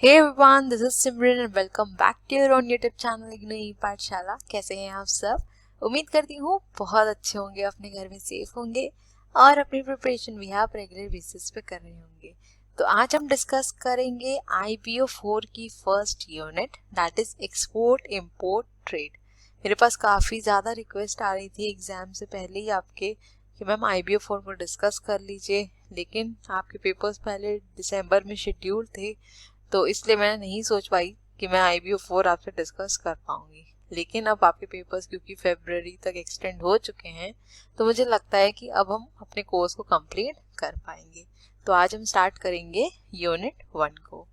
Hey everyone, this is Simran and welcome back to your own YouTube channel एक नई पाठशाला। कैसे हैं आप सब? उम्मीद करती हूँ बहुत अच्छे होंगे, अपने घर में सेफ होंगे और अपनी प्रिपरेशन भी आप रेगुलर बेसिस पे कर रहे होंगे। तो आज हम डिस्कस करेंगे IBO 4 की first unit, that is export import trade. मेरे पास काफ़ी ज़्यादा रिक्वेस्ट आ रही थी एग्जाम से पहले ही आपके कि मैम IBO 4 को डिस्कस कर लीजिए, लेकिन आपके पेपर्स पहले दिसंबर में शेड्यूल थे तो इसलिए मैं नहीं सोच पाई कि मैं IBO 4 आपसे डिस्कस कर पाऊंगी। लेकिन अब आपके पेपर्स क्योंकि फरवरी तक एक्सटेंड हो चुके हैं तो मुझे लगता है कि अब हम अपने कोर्स को कंप्लीट कर पाएंगे। तो आज हम स्टार्ट करेंगे यूनिट 1 को,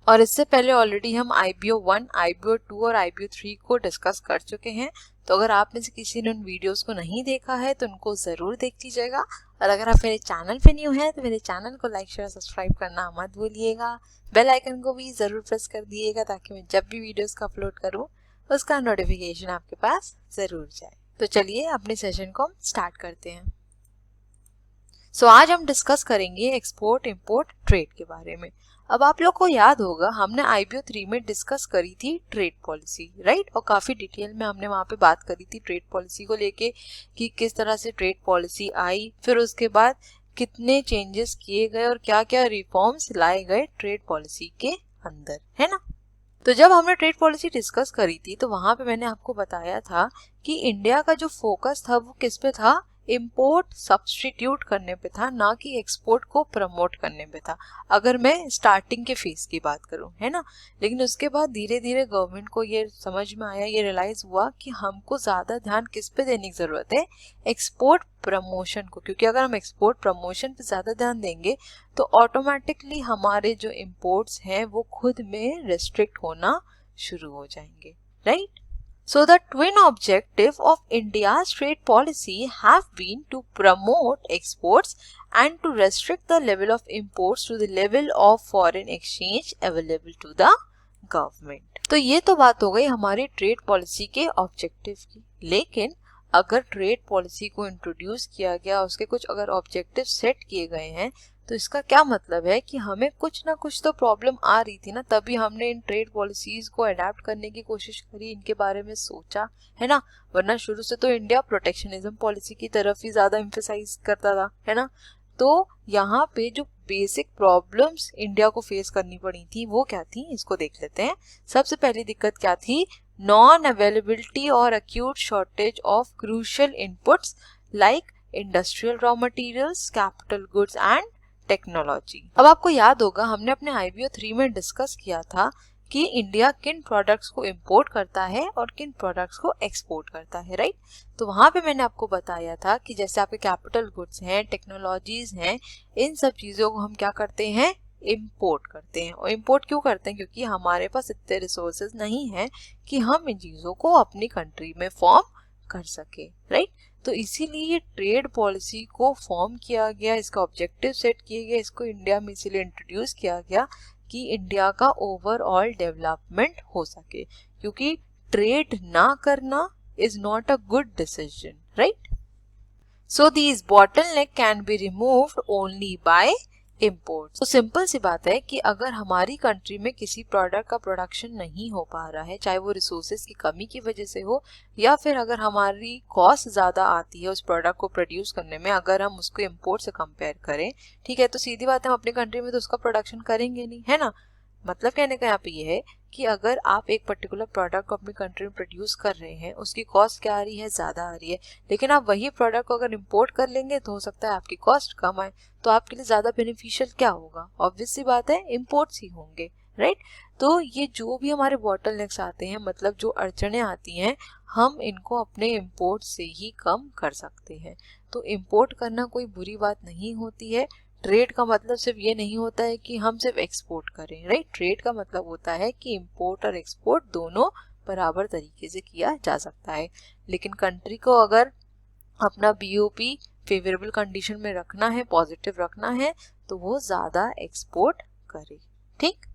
और इससे पहले ऑलरेडी हम IBO 1, IBO 2 और IBO 3 को डिस्कस कर चुके हैं। तो अगर आप में से किसी ने उन वीडियोस को नहीं देखा है तो उनको ज़रूर देख लीजिएगा, और अगर आप मेरे चैनल पे न्यू हैं तो मेरे चैनल को लाइक शेयर सब्सक्राइब करना मत भूलिएगा। बेल आइकन को भी ज़रूर प्रेस कर दिएगा ताकि मैं जब भी वीडियोस का अपलोड करूँ उसका नोटिफिकेशन आपके पास ज़रूर जाए। तो चलिए अपने सेशन को हम स्टार्ट करते हैं। सो आज हम डिस्कस करेंगे एक्सपोर्ट इंपोर्ट ट्रेड के बारे में। अब आप लोग को याद होगा हमने IBO 3 में डिस्कस करी थी ट्रेड पॉलिसी, राइट, और काफ़ी डिटेल में हमने वहाँ पे बात करी थी ट्रेड पॉलिसी को लेके कि किस तरह से ट्रेड पॉलिसी आई, फिर उसके बाद कितने चेंजेस किए गए और क्या क्या रिफॉर्म्स लाए गए ट्रेड पॉलिसी के अंदर, है ना। तो जब हमने ट्रेड पॉलिसी डिस्कस करी थी तो वहाँ पे मैंने आपको बताया था कि इंडिया का जो फोकस था वो किस पे था, इंपोर्ट सब्स्टिट्यूट करने पे था, ना कि एक्सपोर्ट को प्रमोट करने पे था, अगर मैं स्टार्टिंग के फेज की बात करूं, है ना। लेकिन उसके बाद धीरे धीरे गवर्नमेंट को ये समझ में आया, ये रियलाइज हुआ कि हमको ज़्यादा ध्यान किस पे देने की ज़रूरत है, एक्सपोर्ट प्रमोशन को, क्योंकि अगर हम एक्सपोर्ट प्रमोशन पे ज़्यादा ध्यान देंगे तो ऑटोमेटिकली हमारे जो इम्पोर्ट्स हैं वो खुद में रेस्ट्रिक्ट होना शुरू हो जाएंगे, right. So the twin objective of India's trade policy have been to promote exports and to restrict the level of imports to the level of foreign exchange available to the government। तो ये तो बात हो गई हमारी trade policy के objective की। लेकिन अगर ट्रेड पॉलिसी को इंट्रोड्यूस किया गया, उसके कुछ अगर ऑब्जेक्टिव सेट किए गए हैं, तो इसका क्या मतलब है कि हमें कुछ ना कुछ तो प्रॉब्लम आ रही थी ना, तभी हमने इन ट्रेड पॉलिसीज को अडेप्ट करने की कोशिश करी, इनके बारे में सोचा, है ना। वरना शुरू से तो इंडिया प्रोटेक्शनिज्म पॉलिसी की तरफ ही ज्यादा एम्फेसाइज करता था, है ना। तो यहाँ पे जो बेसिक प्रॉब्लम्स इंडिया को फेस करनी पड़ी थी वो क्या थी, इसको देख लेते हैं। सबसे पहली दिक्कत क्या थी, नॉन अवेलेबिलिटी और acute shortage of crucial inputs like industrial raw materials, capital goods and technology. अब आपको याद होगा हमने अपने IBO 3 में डिस्कस किया था कि इंडिया किन प्रोडक्ट्स को इंपोर्ट करता है और किन प्रोडक्ट्स को एक्सपोर्ट करता है, राइट। तो वहां पे मैंने आपको बताया था कि जैसे आपके कैपिटल गुड्स हैं, टेक्नोलॉजीज हैं, इन सब चीजों को हम क्या करते हैं, इंपोर्ट करते हैं। और इंपोर्ट क्यों करते हैं, क्योंकि हमारे पास इतने रिसोर्सेज नहीं है कि हम इन चीजों को अपनी कंट्री में फॉर्म कर सके, राइट। तो इसीलिए ट्रेड पॉलिसी को फॉर्म किया गया, इसका ऑब्जेक्टिव सेट किए गए, इसको इंडिया में इसीलिए इंट्रोड्यूस किया गया कि इंडिया का ओवरऑल डेवलपमेंट हो सके, क्योंकि ट्रेड ना करना is not a good decision, right. So these bottleneck can be removed only by import. तो सिंपल सी बात है कि अगर हमारी कंट्री में किसी प्रोडक्ट का प्रोडक्शन नहीं हो पा रहा है, चाहे वो रिसोर्सेज की कमी की वजह से हो या फिर अगर हमारी कॉस्ट ज़्यादा आती है उस प्रोडक्ट को प्रोड्यूस करने में, अगर हम उसको इम्पोर्ट से कंपेयर करें, ठीक है, तो सीधी बात है हम अपनी कंट्री में तो उसका प्रोडक्शन करेंगे नहीं, है ना। मतलब कहने का यहाँ पे ये है कि अगर आप एक पर्टिकुलर प्रोडक्ट को अपनी कंट्री में प्रोड्यूस कर रहे हैं, उसकी कॉस्ट क्या आ रही है, ज़्यादा आ रही है, लेकिन आप वही प्रोडक्ट को अगर इंपोर्ट कर लेंगे तो हो सकता है आपकी कॉस्ट कम आए, तो आपके लिए ज़्यादा बेनिफिशियल क्या होगा, ऑब्वियस सी बात है इंपोर्ट्स ही होंगे, राइट। तो ये जो भी हमारे बॉटलनेक्स आते हैं, मतलब जो अड़चने आती हैं, हम इनको अपने इंपोर्ट से ही कम कर सकते हैं। तो इंपोर्ट करना कोई बुरी बात नहीं होती है। ट्रेड का मतलब सिर्फ ये नहीं होता है कि हम सिर्फ एक्सपोर्ट करें, राइट। ट्रेड का मतलब होता है कि इंपोर्ट और एक्सपोर्ट दोनों बराबर तरीके से किया जा सकता है। लेकिन कंट्री को अगर अपना BOP फेवरेबल कंडीशन में रखना है, पॉजिटिव रखना है, तो वो ज़्यादा एक्सपोर्ट करे, ठीक।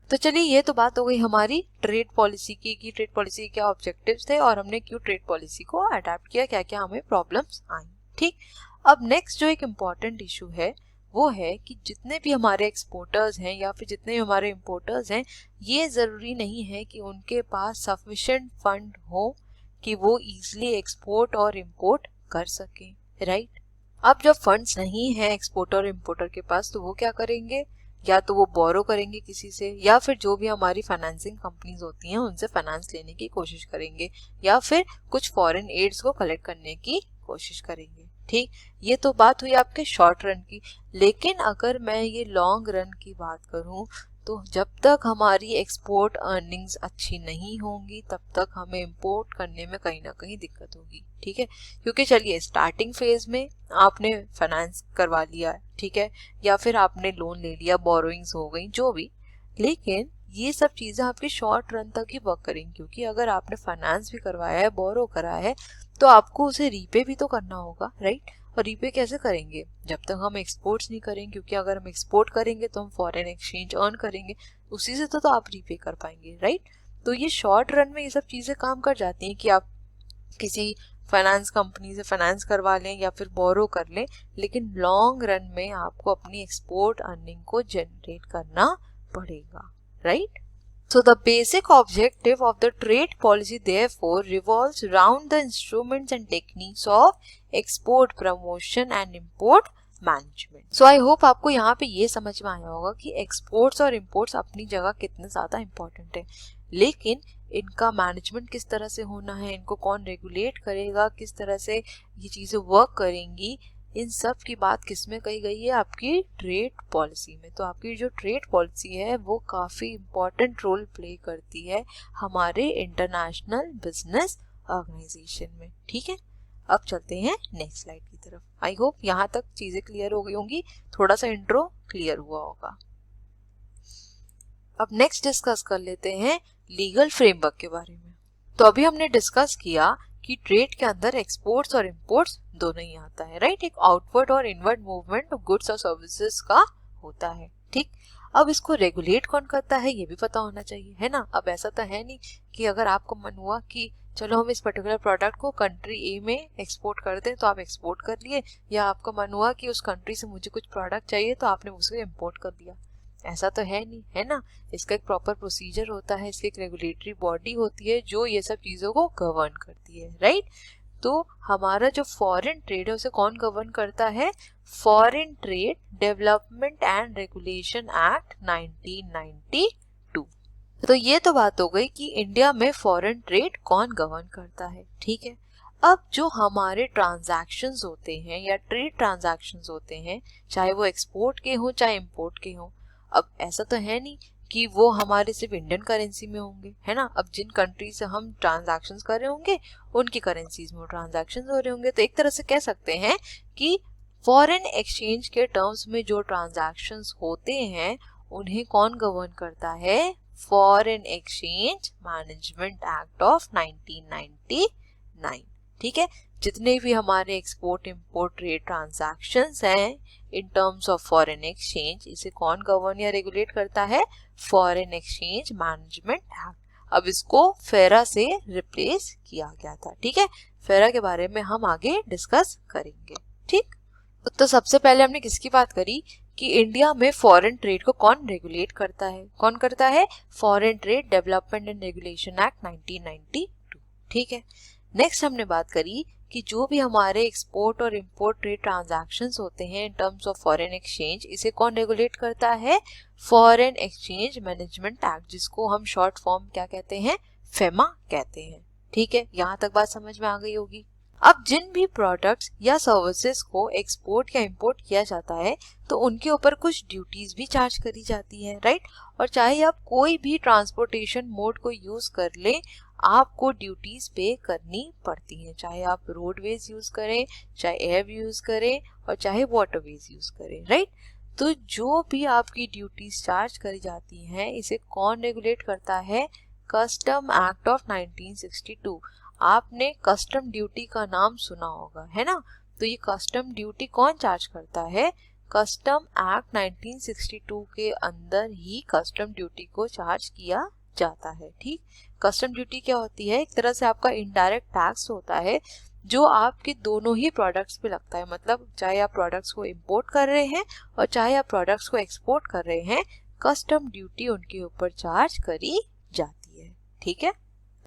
तो चलिए ये तो बात हो गई हमारी ट्रेड पॉलिसी की कि ट्रेड पॉलिसी के क्या ऑब्जेक्टिव्स थे और हमने क्यों ट्रेड पॉलिसी को अडेप्ट किया, क्या क्या हमें प्रॉब्लम्स आई, ठीक। अब नेक्स्ट जो एक इम्पॉर्टेंट इशू है वो है कि जितने भी हमारे एक्सपोर्टर्स हैं या फिर जितने भी हमारे इम्पोर्टर्स हैं, ये ज़रूरी नहीं है कि उनके पास सफिशिएंट फंड हो कि वो इजीली एक्सपोर्ट और इम्पोर्ट कर सकें, राइट। अब जब फंड्स नहीं है एक्सपोर्टर और इम्पोर्टर के पास, तो वो क्या करेंगे, या तो वो बोरो करेंगे किसी से, या फिर जो भी हमारी फाइनेंसिंग कंपनीज होती हैं उनसे फाइनेंस लेने की कोशिश करेंगे, या फिर कुछ फॉरेन एड्स को कलेक्ट करने की कोशिश करेंगे। ठीक, ये तो बात हुई आपके शॉर्ट रन की। लेकिन अगर मैं ये लॉन्ग रन की बात करूं, तो जब तक हमारी एक्सपोर्ट अर्निंग्स अच्छी नहीं होंगी तब तक हमें इंपोर्ट करने में कहीं ना कहीं दिक्कत होगी। ठीक है, क्योंकि चलिए स्टार्टिंग फेज में आपने फाइनेंस करवा लिया, ठीक है, या फिर आपने लोन ले लिया, बोरोइंग्स हो गई, जो भी, लेकिन ये सब चीज़ें आपकी शॉर्ट रन तक ही वर्क करेंगी, क्योंकि अगर आपने फाइनेंस भी करवाया है, बोरो करा है, तो आपको उसे रीपे भी तो करना होगा, राइट। और रीपे कैसे करेंगे, जब तक हम एक्सपोर्ट्स नहीं करेंगे, क्योंकि अगर हम एक्सपोर्ट करेंगे तो हम फॉरेन एक्सचेंज अर्न करेंगे, उसी से तो आप रीपे कर पाएंगे, राइट। तो ये शॉर्ट रन में ये सब चीज़ें काम कर जाती हैं कि आप किसी फाइनेंस कंपनी से फाइनेंस करवा लें या फिर बोरो कर लें, लेकिन लॉन्ग रन में आपको अपनी एक्सपोर्ट अर्निंग को जनरेट करना पड़ेगा, right. So the basic objective of the trade policy therefore revolves around the instruments and techniques of export promotion and import management. So I hope आपको यहाँ पे ये समझ में आया होगा कि exports और imports अपनी जगह कितने ज़्यादा important है, लेकिन इनका मैनेजमेंट किस तरह से होना है, इनको कौन रेगुलेट करेगा, किस तरह से ये चीज़ें वर्क करेंगी, इन सब की बात किस में कही गई है, आपकी ट्रेड पॉलिसी में। तो आपकी जो ट्रेड पॉलिसी है वो काफ़ी इम्पोर्टेंट रोल प्ले करती है हमारे इंटरनेशनल बिजनेस ऑर्गेनाइजेशन में। ठीक है, अब चलते हैं नेक्स्ट स्लाइड की तरफ। आई होप यहाँ तक चीज़ें क्लियर हो गई होंगी, थोड़ा सा इंट्रो क्लियर हुआ होगा। अब नेक्स्ट डिस्कस कर लेते हैं लीगल फ्रेमवर्क के बारे में। तो अभी हमने डिस्कस किया कि ट्रेड के अंदर एक्सपोर्ट्स और इंपोर्ट्स दोनों ही आता है, राइट। एक आउटवर्ड और इनवर्ड मूवमेंट ऑफ गुड्स और सर्विसेज का होता है, ठीक। अब इसको रेगुलेट कौन करता है ये भी पता होना चाहिए, है ना। अब ऐसा तो है नहीं कि अगर आपको मन हुआ कि चलो हम इस पर्टिकुलर प्रोडक्ट को कंट्री ए में एक्सपोर्ट कर दें तो आप एक्सपोर्ट कर लिए, या आपका मन हुआ कि उस कंट्री से मुझे कुछ प्रोडक्ट चाहिए तो आपने उसे इम्पोर्ट कर दिया, ऐसा तो है नहीं, है ना। इसका एक प्रॉपर प्रोसीजर होता है, इसकी एक रेगुलेटरी बॉडी होती है जो ये सब चीज़ों को गवर्न करती है, राइट। तो हमारा जो फॉरेन ट्रेड है उसे कौन गवर्न करता है, foreign trade development and regulation act 1992। तो ये तो बात हो गई कि इंडिया में फॉरेन ट्रेड कौन गवर्न करता है, ठीक है। अब जो हमारे ट्रांजैक्शंस होते हैं या ट्रेड ट्रांजैक्शंस होते हैं, चाहे वो एक्सपोर्ट के हों चाहे इंपोर्ट के हों, अब ऐसा तो है नहीं कि वो हमारे सिर्फ इंडियन करेंसी में होंगे, है ना। अब जिन कंट्री से हम ट्रांजैक्शंस कर रहे होंगे उनकी करेंसीज में ट्रांजैक्शंस हो रहे होंगे, तो एक तरह से कह सकते हैं कि फॉरेन एक्सचेंज के टर्म्स में जो ट्रांजैक्शंस होते हैं उन्हें कौन गवर्न करता है, foreign exchange management act of 1999, ठीक है। जितने भी हमारे एक्सपोर्ट इंपोर्ट ट्रेड ट्रांजैक्शंस हैं in terms of foreign exchange, इसे कौन गवर्न या रेगुलेट करता है, फॉरेन एक्सचेंज मैनेजमेंट एक्ट। अब इसको फेरा से रिप्लेस किया गया था, ठीक है। फेरा के बारे में हम आगे डिस्कस करेंगे, ठीक। तो सबसे पहले हमने किसकी बात करी कि इंडिया में फॉरेन ट्रेड को कौन रेगुलेट करता है, कौन करता है, foreign trade development and regulation act 1992, ठीक है। नेक्स्ट हमने बात करी कि जो भी हमारे एक्सपोर्ट और इंपोर्ट ट्रेड ट्रांजैक्शंस होते हैं in terms of foreign exchange, इसे कौन रेगुलेट करता है, फॉरेन एक्सचेंज मैनेजमेंट एक्ट, जिसको हम शॉर्ट फॉर्म क्या कहते हैं, फेमा कहते हैं, ठीक है। यहाँ तक बात समझ में आ गई होगी। अब जिन भी प्रोडक्ट्स या सर्विसेज को एक्सपोर्ट या इंपोर्ट किया जाता है तो उनके ऊपर कुछ ड्यूटीज भी चार्ज करी जाती है, राइट। और चाहे आप कोई भी ट्रांसपोर्टेशन मोड को यूज कर लें, आपको ड्यूटीज पे करनी पड़ती हैं, चाहे आप रोडवेज यूज करें, चाहे एयर यूज करें और चाहे वाटरवेज यूज करें, राइट। तो जो भी आपकी ड्यूटीज चार्ज करी जाती हैं इसे कौन रेगुलेट करता है, कस्टम एक्ट ऑफ 1962। आपने कस्टम ड्यूटी का नाम सुना होगा, है ना। तो ये कस्टम ड्यूटी कौन चार्ज करता है, कस्टम एक्ट 1962 के अंदर ही कस्टम ड्यूटी को चार्ज किया जाता है, ठीक। कस्टम ड्यूटी क्या होती है, एक तरह से आपका इनडायरेक्ट टैक्स होता है जो आपके दोनों ही प्रोडक्ट्स पे लगता है। मतलब चाहे आप प्रोडक्ट्स को इंपोर्ट कर रहे हैं और चाहे आप प्रोडक्ट्स को एक्सपोर्ट कर रहे हैं, कस्टम ड्यूटी उनके ऊपर चार्ज करी जाती है। ठीक है,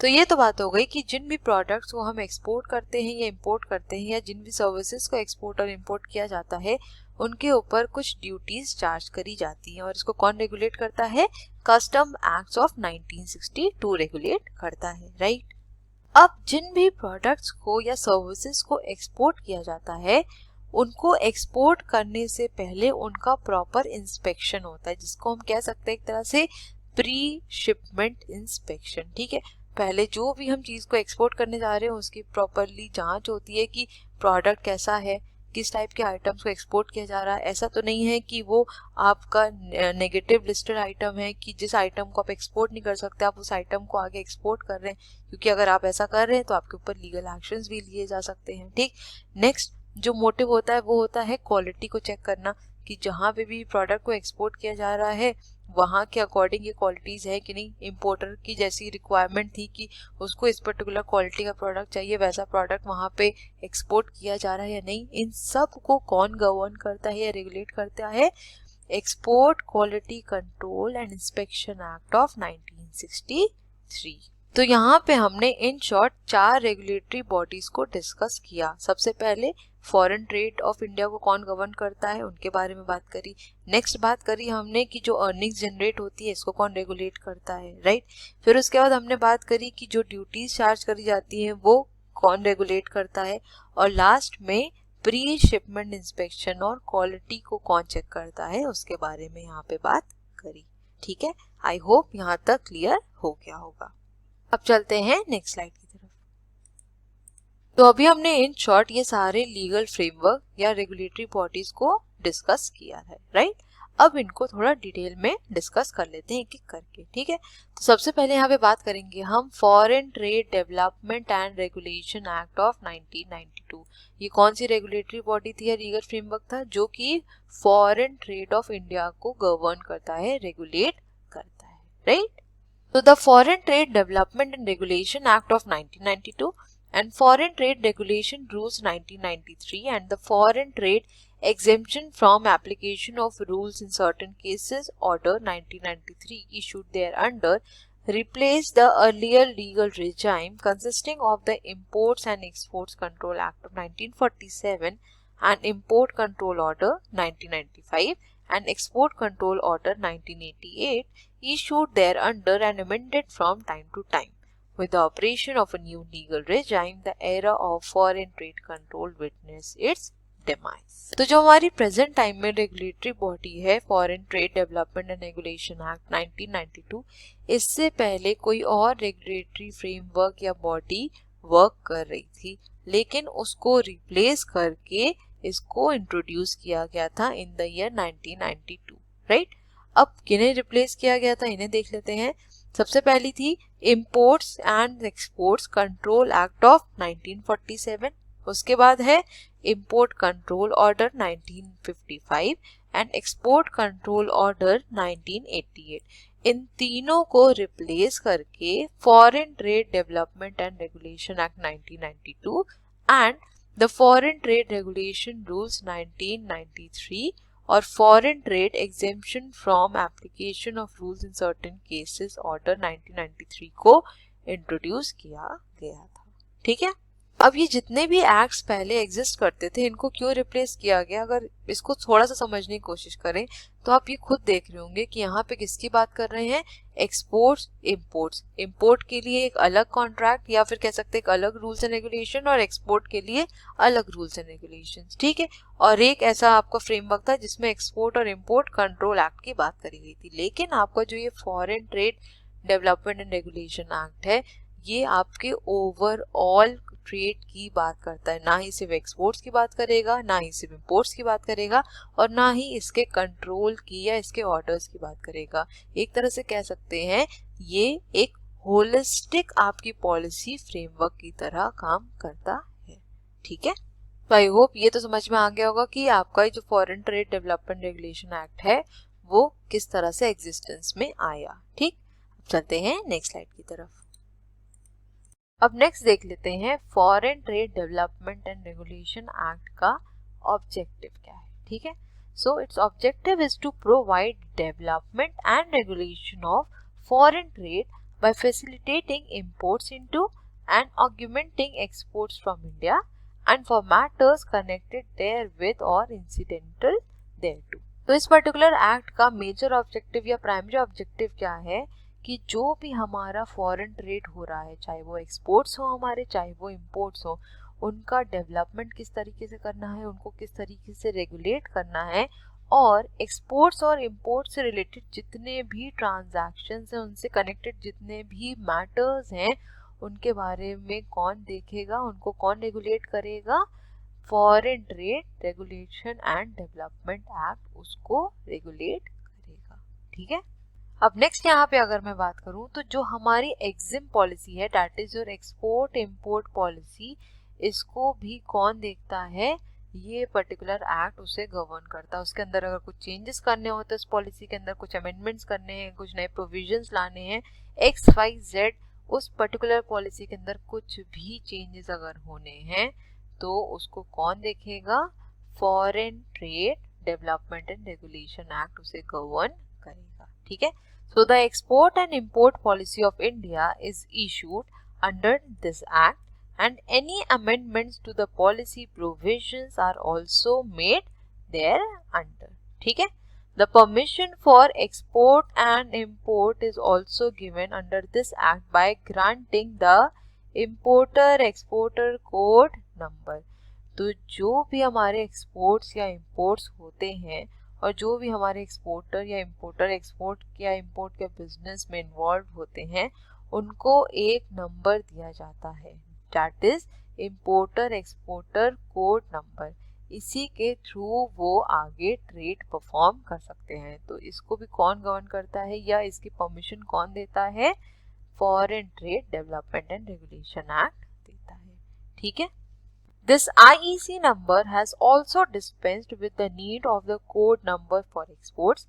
तो ये तो बात हो गई कि जिन भी प्रोडक्ट्स को हम एक्सपोर्ट करते हैं या इंपोर्ट करते हैं, या जिन भी सर्विसेज को एक्सपोर्ट और इंपोर्ट किया जाता है, उनके ऊपर कुछ ड्यूटीज चार्ज करी जाती हैं। और इसको कौन रेगुलेट करता है? कस्टम एक्ट ऑफ 1962 रेगुलेट करता है, राइट। अब जिन भी प्रोडक्ट्स को या सर्विसेज को एक्सपोर्ट किया जाता है, उनको एक्सपोर्ट करने से पहले उनका प्रॉपर इंस्पेक्शन होता है, जिसको हम कह सकते हैं एक तरह से प्री शिपमेंट इंस्पेक्शन। ठीक है, पहले जो भी हम चीज को एक्सपोर्ट करने जा रहे हैं उसकी प्रॉपरली जांच होती है कि प्रोडक्ट कैसा है, किस टाइप के आइटम्स को एक्सपोर्ट किया जा रहा है। ऐसा तो नहीं है कि वो आपका नेगेटिव लिस्टेड आइटम है कि जिस आइटम को आप एक्सपोर्ट नहीं कर सकते आप उस आइटम को आगे एक्सपोर्ट कर रहे हैं, क्योंकि अगर आप ऐसा कर रहे हैं तो आपके ऊपर लीगल एक्शंस भी लिए जा सकते हैं। ठीक, नेक्स्ट जो मोटिव होता है वो होता है क्वालिटी को चेक करना, कि जहाँ पे भी प्रोडक्ट को एक्सपोर्ट किया जा रहा है वहाँ के अकॉर्डिंग ये क्वालिटीज है कि नहीं। इंपोर्टर की जैसी रिक्वायरमेंट थी कि उसको इस पर्टिकुलर क्वालिटी का प्रोडक्ट चाहिए, वैसा प्रोडक्ट वहाँ पे एक्सपोर्ट किया जा रहा है या नहीं। इन सब को कौन गवर्न करता है या रेगुलेट करता है? Export quality control and inspection act of 1963। तो यहाँ पे हमने इन शॉर्ट 4 रेगुलेटरी बॉडीज को डिस्कस किया। सबसे पहले फॉरेन ट्रेड ऑफ इंडिया को कौन गवर्न करता है उनके बारे में बात करी। नेक्स्ट बात करी हमने कि जो अर्निंग्स जनरेट होती है इसको कौन रेगुलेट करता है, राइट। फिर उसके बाद हमने बात करी कि जो ड्यूटीज चार्ज करी जाती है वो कौन रेगुलेट करता है। और लास्ट में प्री शिपमेंट इंस्पेक्शन और क्वालिटी को कौन चेक करता है उसके बारे में यहाँ पे बात करी। ठीक है, आई होप यहाँ तक क्लियर हो गया होगा। अब चलते हैं नेक्स्ट स्लाइड की तरफ। तो अभी हमने इन शॉर्ट ये सारे लीगल फ्रेमवर्क या रेगुलेटरी बॉडीज को डिस्कस किया है, राइट। अब इनको थोड़ा डिटेल में डिस्कस कर लेते हैं एक एक करके। ठीक है, तो सबसे पहले यहाँ पे बात करेंगे हम foreign trade development and regulation act of 1992। ये कौन सी रेगुलेटरी बॉडी थी या लीगल फ्रेमवर्क था जो कि फॉरेन ट्रेड ऑफ इंडिया को गवर्न करता है, रेगुलेट करता है, right. So the Foreign Trade Development and Regulation Act of 1992 and Foreign Trade Regulation Rules 1993 and the Foreign Trade Exemption from Application of Rules in Certain Cases Order 1993 issued thereunder replaced the earlier legal regime consisting of the Imports and Exports Control Act of 1947 and Import Control Order 1995 and Export Control Order 1988 issued thereunder and amended from time to time. With the operation of a new legal regime, the era of foreign trade control witnessed its demise. तो जो हमारी present time में regulatory body है foreign trade development and regulation act 1992, इससे पहले कोई और regulatory framework या बॉडी वर्क कर रही थी, लेकिन उसको रिप्लेस करके इसको इंट्रोड्यूस किया गया था इन द ईयर 1992, राइट। अब किन्हें रिप्लेस किया गया था इन्हें देख लेते हैं। सबसे पहली थी imports and exports control act of 1947, उसके बाद है import control order 1955 and export control order 1988। इन तीनों को रिप्लेस करके foreign trade development and regulation act 1992 and the foreign trade regulation rules 1993 और foreign trade exemption from application of rules in certain cases order 1993 को introduce किया गया था। ठीक है, अब ये जितने भी एक्ट्स पहले एग्जिस्ट करते थे इनको क्यों रिप्लेस किया गया, अगर इसको थोड़ा सा समझने की कोशिश करें तो आप ये खुद देख रहे होंगे कि यहाँ पे किसकी बात कर रहे हैं, एक्सपोर्ट्स इम्पोर्ट्स। इम्पोर्ट के लिए एक अलग कॉन्ट्रैक्ट या फिर कह सकते हैं एक अलग रूल्स एंड रेगुलेशन, और एक्सपोर्ट के लिए अलग रूल्स एंड रेगुलेशन। ठीक है, और एक ऐसा आपका फ्रेमवर्क था जिसमें एक्सपोर्ट और इम्पोर्ट कंट्रोल एक्ट की बात करी गई थी। लेकिन आपका जो ये foreign trade development and regulation act है ये आपके ओवरऑल ट्रेड की बात करता है, ना ही सिर्फ एक्सपोर्ट्स की बात करेगा, ना ही सिर्फ इंपोर्ट्स की बात करेगा, और ना ही इसके कंट्रोल की या इसके ऑर्डर्स की बात करेगा। एक तरह से कह सकते हैं ये एक होलिस्टिक आपकी पॉलिसी फ्रेमवर्क की तरह काम करता है। ठीक है, तो आई होप ये तो समझ में आ गया होगा कि आपका जो foreign trade development regulation act है वो किस तरह से एग्जिस्टेंस में आया। ठीक, चलते हैं नेक्स्ट स्लाइड की तरफ। अब नेक्स्ट देख लेते हैं foreign trade development and regulation act का ऑब्जेक्टिव क्या है, ठीक है। So it's objective is to provide development and regulation of foreign trade by facilitating imports into and augmenting exports from India and for matters connected therewith or incidental thereto। तो इस particular act का major objective या primary objective क्या है कि जो भी हमारा फॉरेन ट्रेड हो रहा है, चाहे वो एक्सपोर्ट्स हो हमारे, चाहे वो इंपोर्ट्स हो, उनका डेवलपमेंट किस तरीके से करना है, उनको किस तरीके से रेगुलेट करना है, और एक्सपोर्ट्स और इंपोर्ट से रिलेटेड जितने भी ट्रांजैक्शंस हैं, उनसे कनेक्टेड जितने भी मैटर्स हैं, उनके बारे में कौन देखेगा, उनको कौन रेगुलेट करेगा, foreign trade regulation and development act उसको रेगुलेट करेगा, ठीक है। अब नेक्स्ट यहाँ पे अगर मैं बात करूँ तो जो हमारी एग्जिम पॉलिसी है, that is your export import policy, इसको भी कौन देखता है, ये पर्टिकुलर एक्ट उसे गवर्न करता है। उसके अंदर अगर कुछ चेंजेस करने होते हैं, उस पॉलिसी के अंदर कुछ अमेंडमेंट्स करने हैं, कुछ नए प्रोविजंस लाने हैं, XYZ, उस पर्टिकुलर पॉलिसी के अंदर कुछ भी चेंजेस अगर होने हैं तो उसको कौन देखेगा, foreign trade development and regulation act उसे गवर्न करेगा, ठीक है। So the export and import policy of India is issued under this act and any amendments to the policy provisions are also made thereunder, ठीक है। The permission for export and import is also given under this act by granting the importer exporter code number। तो जो भी हमारे exports या imports होते हैं और जो भी हमारे एक्सपोर्टर या इंपोर्टर एक्सपोर्ट या इंपोर्ट के बिजनेस में इन्वॉल्व होते हैं, उनको एक नंबर दिया जाता है, that is importer exporter code number. इसी के थ्रू वो आगे ट्रेड परफॉर्म कर सकते हैं। तो इसको भी कौन गवर्न करता है या इसकी परमिशन कौन देता है, foreign trade development and regulation act देता है, ठीक है। This IEC number has also dispensed with the need of the code number for exports.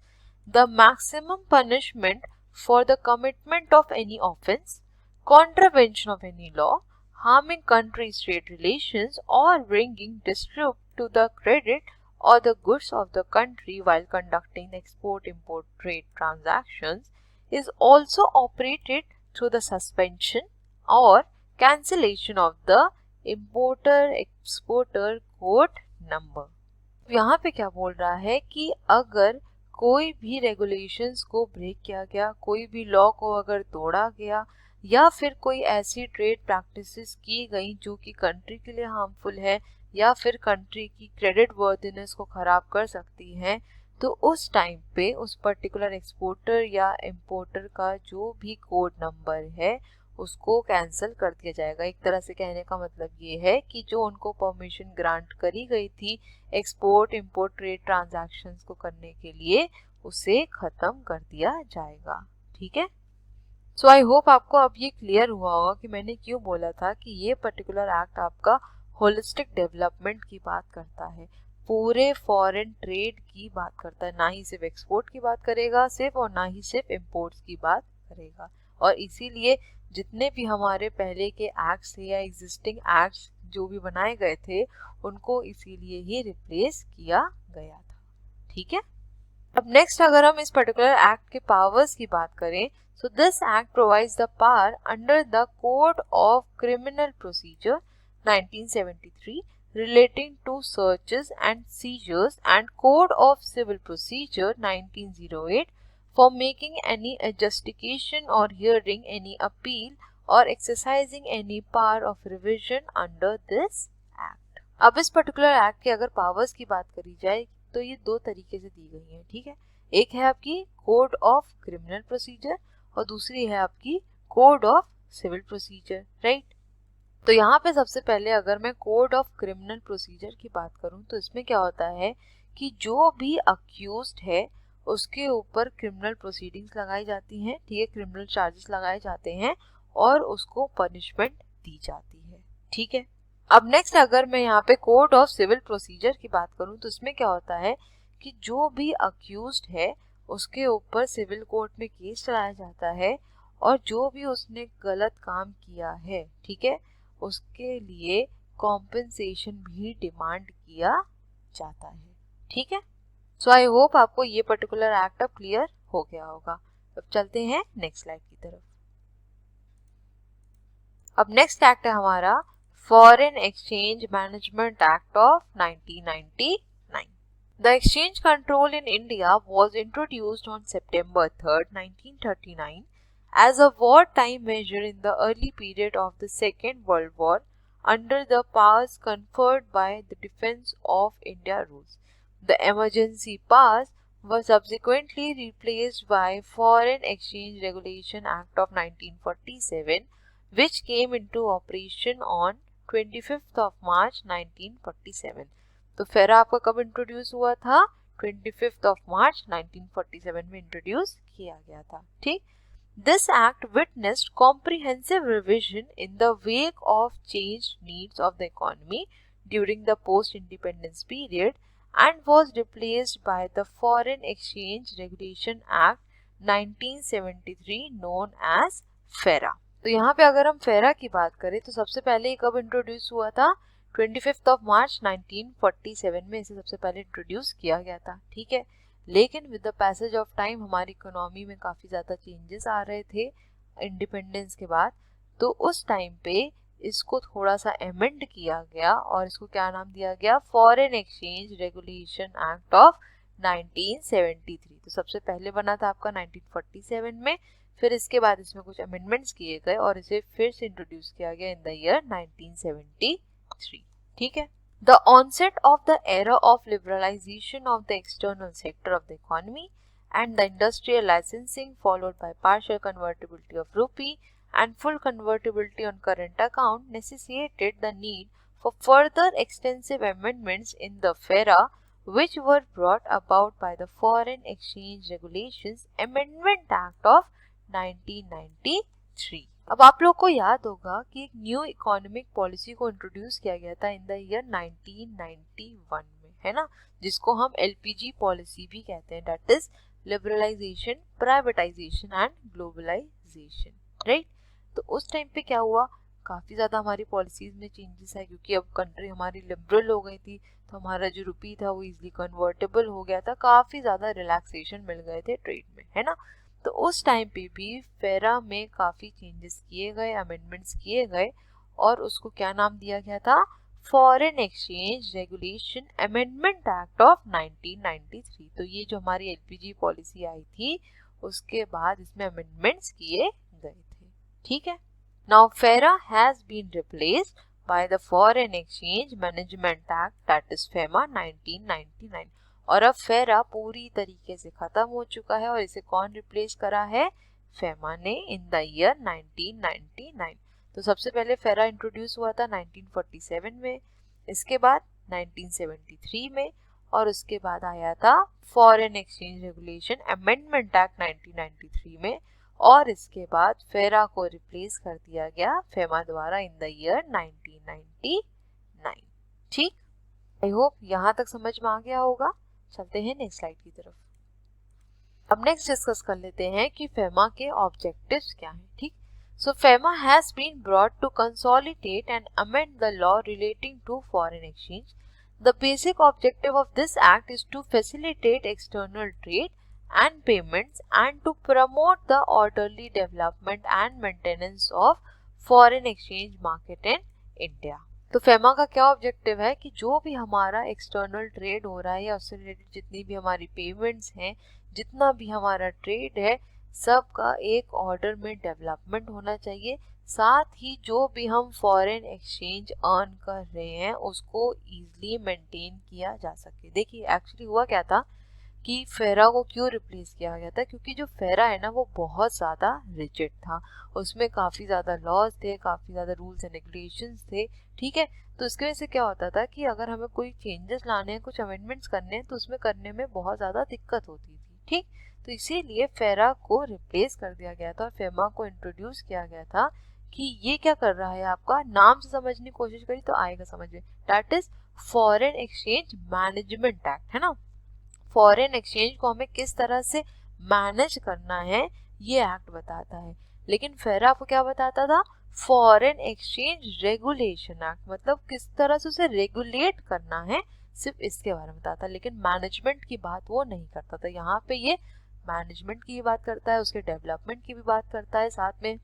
The maximum punishment for the commitment of any offense, contravention of any law, harming countries' trade relations or bringing disrepute to the credit or the goods of the country while conducting export-import trade transactions is also operated through the suspension or cancellation of the importer exporter code number। यहाँ पे क्या बोल रहा है कि अगर कोई भी रेगुलेशंस को ब्रेक किया गया, कोई भी लॉ को अगर तोड़ा गया, या फिर कोई ऐसी ट्रेड प्रैक्टिसेस की गई जो कि कंट्री के लिए हार्मफुल है या फिर कंट्री की क्रेडिट वर्दिनेस को खराब कर सकती है, तो उस टाइम पे उस पर्टिकुलर एक्सपोर्टर या इंपोर्टर का जो भी कोड नंबर है उसको कैंसिल कर दिया जाएगा। एक तरह से कहने का मतलब ये है कि जो उनको परमिशन ग्रांट करी गई थी एक्सपोर्ट इंपोर्ट ट्रेड ट्रांजैक्शंस को करने के लिए, उसे खत्म कर दिया जाएगा, ठीक है। सो आई होप आपको अब ये क्लियर हुआ होगा कि मैंने क्यों बोला था कि ये पर्टिकुलर एक्ट आपका होलिस्टिक डेवलपमेंट की बात करता है, पूरे फॉरेन ट्रेड की बात करता है, ना ही सिर्फ एक्सपोर्ट की बात करेगा सिर्फ, और ना ही सिर्फ इंपोर्ट्स की बात करेगा। और इसीलिए जितने भी हमारे पहले के एक्ट्स थे या एग्जिस्टिंग एक्ट्स जो भी बनाए गए थे, उनको इसीलिए ही रिप्लेस किया गया था, ठीक है। अब नेक्स्ट अगर हम इस पर्टिकुलर एक्ट के पावर्स की बात करें, so this act provides the power under the Code of Criminal Procedure 1973 relating to searches and seizures and Code of Civil Procedure 1908 for making any adjudication or hearing any appeal or exercising any power of revision under this act। अब इस particular act के अगर powers की बात करी जाए तो ये दो तरीके से दी गई है, ठीक है। एक है आपकी कोड ऑफ क्रिमिनल प्रोसीजर और दूसरी है आपकी code of civil procedure, right. तो यहाँ पे सबसे पहले अगर मैं कोड ऑफ क्रिमिनल प्रोसीजर की बात करूँ तो इसमें क्या होता है कि जो भी अक्यूज्ड है उसके ऊपर क्रिमिनल प्रोसीडिंग्स लगाई जाती हैं, ठीक है, क्रिमिनल चार्जेस लगाए जाते हैं और उसको पनिशमेंट दी जाती है, ठीक है। अब नेक्स्ट अगर मैं यहाँ पे कोड ऑफ सिविल प्रोसीजर की बात करूँ तो इसमें क्या होता है कि जो भी अक्यूज्ड है उसके ऊपर सिविल कोर्ट में केस चलाया जाता है और जो भी उसने गलत काम किया है, ठीक है, उसके लिए कॉम्पेंसेशन भी डिमांड किया जाता है, ठीक है। सो आई होप आपको ये पर्टिकुलर एक्ट अब क्लियर हो गया होगा। अब चलते हैं नेक्स्ट स्लाइड की तरफ। अब नेक्स्ट एक्ट है हमारा foreign exchange management act of 1999। The exchange control in India was introduced on September 3rd, 1939 as a wartime measure in the early period of the Second World War under the powers conferred by the Defense of India rules. The emergency powers were subsequently replaced by Foreign Exchange Regulation Act of 1947, which came into operation on 25th of March 1947. तो फेरा आपका कब introduce हुआ था? 25th of March 1947 में introduce किया गया था, ठीक। This act witnessed comprehensive revision in the wake of changed needs of the economy during the post-independence period and was replaced by the Foreign Exchange Regulation Act 1973 known as FERA। तो यहाँ पे अगर हम फेरा की बात करें तो सबसे पहले कब इंट्रोड्यूस हुआ था? 25th of March 1947 में इसे सबसे पहले इंट्रोड्यूस किया गया था, ठीक है। लेकिन with the passage of time हमारी इकोनॉमी में काफ़ी ज़्यादा चेंजेस आ रहे थे इंडिपेंडेंस के बाद, तो उस टाइम पे इसको थोड़ा सा अमेंड किया गया और इसको क्या नाम दिया गया? Foreign exchange regulation act of 1973। तो सबसे पहले बना था आपका 1947 में, फिर इसके बाद इसमें कुछ अमेंडमेंट्स किए गए और इसे फिर से इंट्रोड्यूस किया गया इन द ईयर 1973, ठीक है। The onset of the era of liberalization of the external sector of the economy and the industrial licensing followed by partial convertibility of rupee and full convertibility on current account necessitated the need for further extensive amendments in the FERA, which were brought about by the Foreign Exchange Regulations Amendment Act of 1993। अब आप लोग को याद होगा कि एक new economic policy को introduce किया गया था इन द ईयर 1991 में, है ना, जिसको हम एलपीजी पॉलिसी भी कहते हैं, that is liberalisation, privatisation and globalisation, right. तो उस टाइम पे क्या हुआ? काफ़ी ज़्यादा हमारी पॉलिसीज में चेंजेस है, क्योंकि अब कंट्री हमारी लिबरल हो गई थी, तो हमारा जो रुपी था वो इजीली कन्वर्टेबल हो गया था, काफ़ी ज़्यादा रिलैक्सेशन मिल गए थे ट्रेड में, है ना। तो उस टाइम पे भी फेरा में काफ़ी चेंजेस किए गए, अमेंडमेंट्स किए गए और उसको क्या नाम दिया गया था? Foreign exchange regulation amendment act of 1993। तो ये जो हमारी एलपीजी पॉलिसी आई थी उसके बाद इसमें अमेंडमेंट्स किए गए थे, ठीक है। Now FERA has been replaced by the foreign exchange management act, that is FEMA 1999। और अब फेरा पूरी तरीके से खत्म हो चुका है और इसे कौन रिप्लेस करा है? फेमा ने इन द ईयर 1999। तो सबसे पहले फेरा इंट्रोड्यूस हुआ था 1947 में, इसके बाद 1973 में और उसके बाद आया था foreign exchange regulation amendment act 1993 में और इसके बाद फेरा को रिप्लेस कर दिया गया फेमा द्वारा इन द ईयर 1999, ठीक। आई होप यहाँ तक समझ में आ गया होगा। चलते हैं नेक्स्ट स्लाइड की तरफ। अब नेक्स्ट डिस्कस कर लेते हैं कि फेमा के ऑब्जेक्टिव्स क्या हैं, ठीक। So FEMA has been brought to consolidate and amend the law relating to foreign exchange. The basic objective of this act is to facilitate external trade and payments and to promote the orderly development and maintenance of foreign exchange market in India। तो FEMA का क्या objective है कि जो भी हमारा external trade हो रहा है या उससे रिलेटेड जितनी भी हमारी पेमेंट्स हैं, जितना भी हमारा ट्रेड है, सबका एक ऑर्डर में डेवलपमेंट होना चाहिए। साथ ही जो भी हम फॉरेन एक्सचेंज अर्न कर रहे हैं उसको ईजिली मेंटेन किया जा सके। देखिए एक्चुअली हुआ क्या था कि फेरा को क्यों रिप्लेस किया गया था, क्योंकि जो फेरा है ना वो बहुत ज़्यादा रिजिड था, उसमें काफ़ी ज़्यादा लॉज थे, काफ़ी ज़्यादा रूल्स एंड रेगुलेशंस थे, ठीक है। तो इसकी वजह से क्या होता था कि अगर हमें कोई चेंजेस लाने हैं, कुछ अमेंडमेंट्स करने हैं, तो उसमें करने में बहुत ज़्यादा दिक्कत होती थी, ठीक। तो इसीलिए फेरा को रिप्लेस कर दिया गया था और फेमा को इंट्रोड्यूस किया गया था कि ये क्या कर रहा है, आपका नाम से समझने की कोशिश करी तो आएगा समझ में, that is foreign exchange management act, है ना। फॉरेन एक्सचेंज को हमें किस तरह से मैनेज करना है ये एक्ट बताता है। लेकिन फेरा आपको क्या बताता था, फॉरेन एक्सचेंज रेगुलेशन एक्ट, मतलब किस तरह से उसे रेगुलेट करना है, सिर्फ इसके बारे में बताता, लेकिन मैनेजमेंट की बात वो नहीं करता था। यहाँ पे ये मैनेजमेंट की भी बात करता है, उसके डेवलपमेंट की भी बात करता है, साथ में